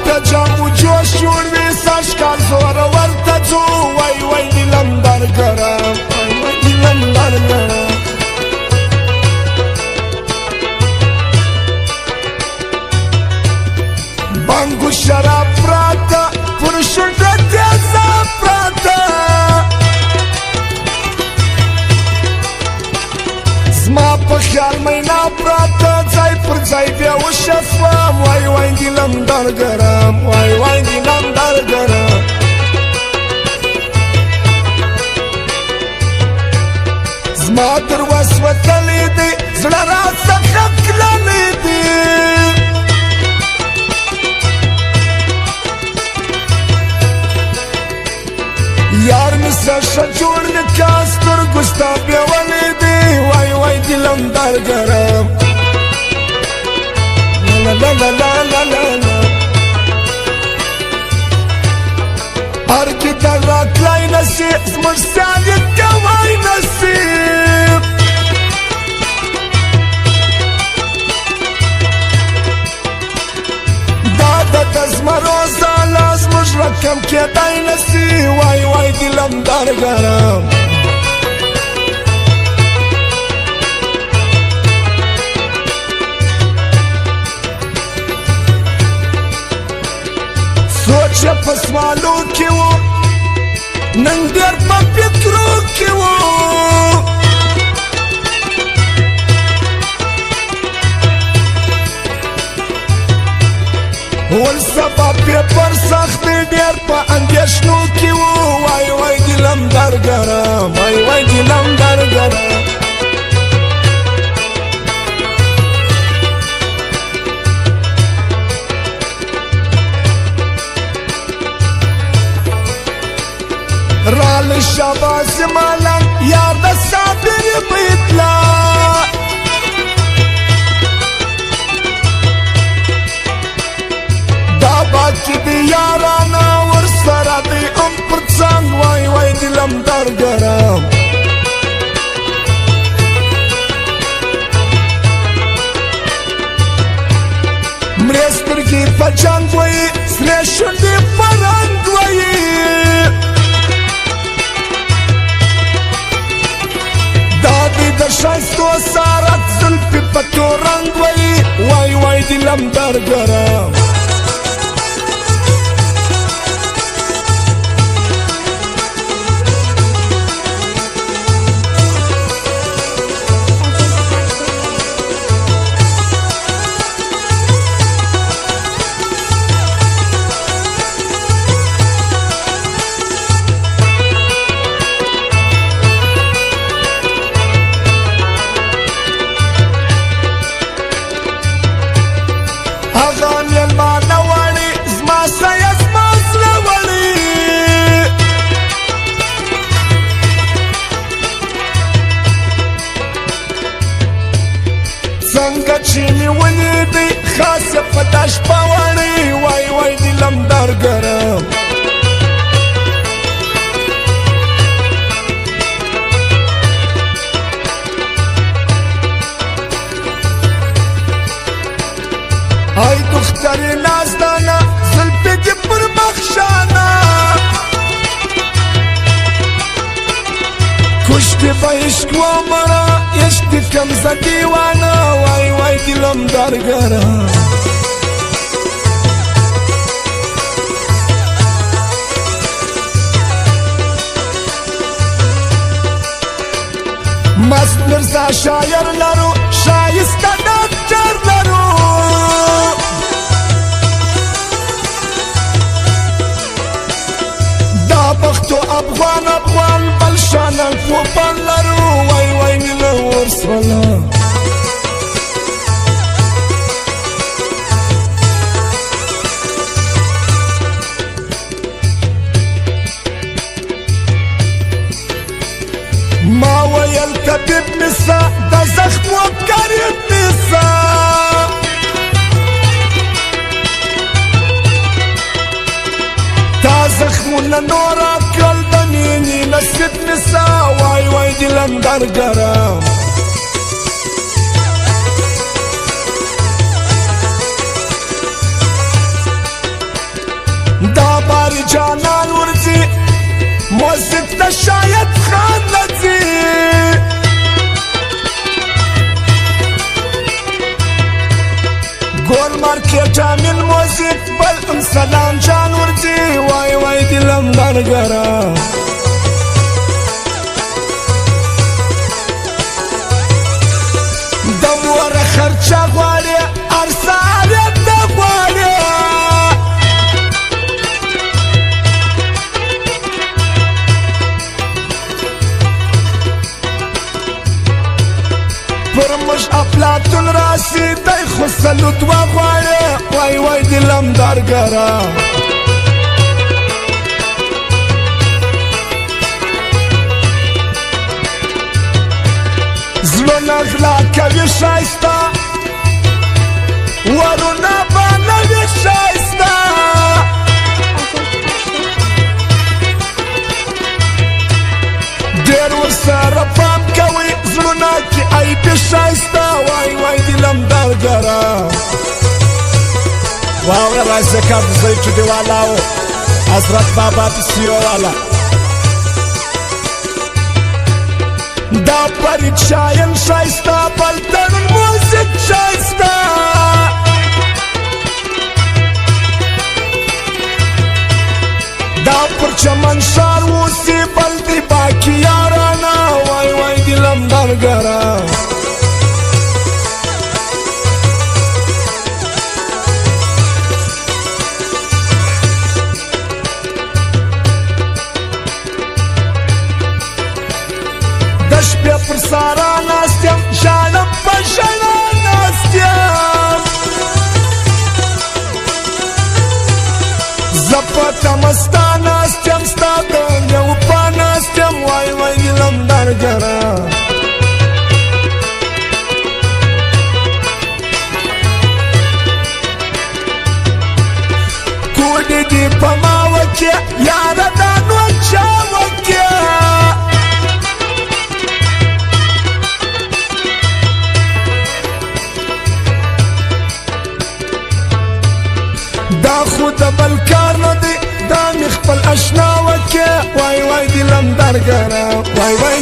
په جامو جوش جوړ وي سږکال زوره ورته ځو وای وای د لمبرګرم وای وای د لمبرګرم بانګو شراب پراته پر شونډه تیزاب پراته زما په خیال مینا پراته ځای پر ځای بیا وشه سوم وای وای د لمبرګرم وای وای د لمبرګرم زما در وس وتلی دی زړه راڅخه کللی دی یار می سشه جوړ لکه سترګو ستا بیولې دی وای وای د لمبرګرم لا لا لا لا لا لا لا هر کی در راتلای نسی زموږ سیالي کوای نسی د زمرو زاله زموږ رقم کېدای نسي وای وای د لمبرګرم سوچ یې په سوالو کې و نن ډېر په فکرو کې و ول سبا پیپر سخت ډیر په اندېښنو کې و وای وای د لمبرګرم وای وای د لمبرګرم رال شاباس مالک یار د صابر بیتلا باچی دی یارانا ورسره دی پر څنګ وای وای د لمبرګرم مړې سترګې په جنګ وایي سرې شونډې په رنګ وایي دا دی د ښایستو سارت زلفې په تور رنګ وایي وای وای د لمبرګرم څنګه چې مې ولیدی خاصه په دا شپه وړې وای وای د لمبرګرم ای دخترې نازدانه زلفې دې پر مخ شانه کشتی به عشق ومره عشق دې کم زه دیوانه وای وای د لمبرګرم مست مرزا شاعر لرو شایسته ډاکټر لرو دا پښتو افغان افغان بل شانل پوپن لرو وای وای نیله ورسوله ما ویل طبیب نسا د زخمو قریب نسا تا زخمونه نورا کړل د مینې نصیب نسا وای وای د لمبرګرم ټول مارکیټ من موزیک بل سلام جان ورځي وای وای دلم درګرا د مور خرچه غواړي ارسال ته غواړي پرمش افلاطون راسی دی خو سلوت و غواړي وای وای دلم درګرا زړونه غلا کوي ښایسته ورونه بانوي ښایسته ډېر ورسره پام کوي زړونه کې عیب ښایسته وای وای دلم درګرا واوره راځه کار زوی چې دیواله و حضرت بابا پسیو والا دا پرید شاین ښایسته بلترون موزیک ښایسته دا پر چمن ښار اوسي بل دی باقي یارانه وای وای دلم درګرا د شپې پر سارا ناستیم ژاړم په ژړا ناستیم زه په تمستا ناستیم ستا د یو په ناستیم وای وای دلم درګرا کوډې دې په ما وکې یاره دا نو چا وکې دا خو د بل کار نه دی دا مې خپل اشنا وکې وای وای دلم درګرا وای وای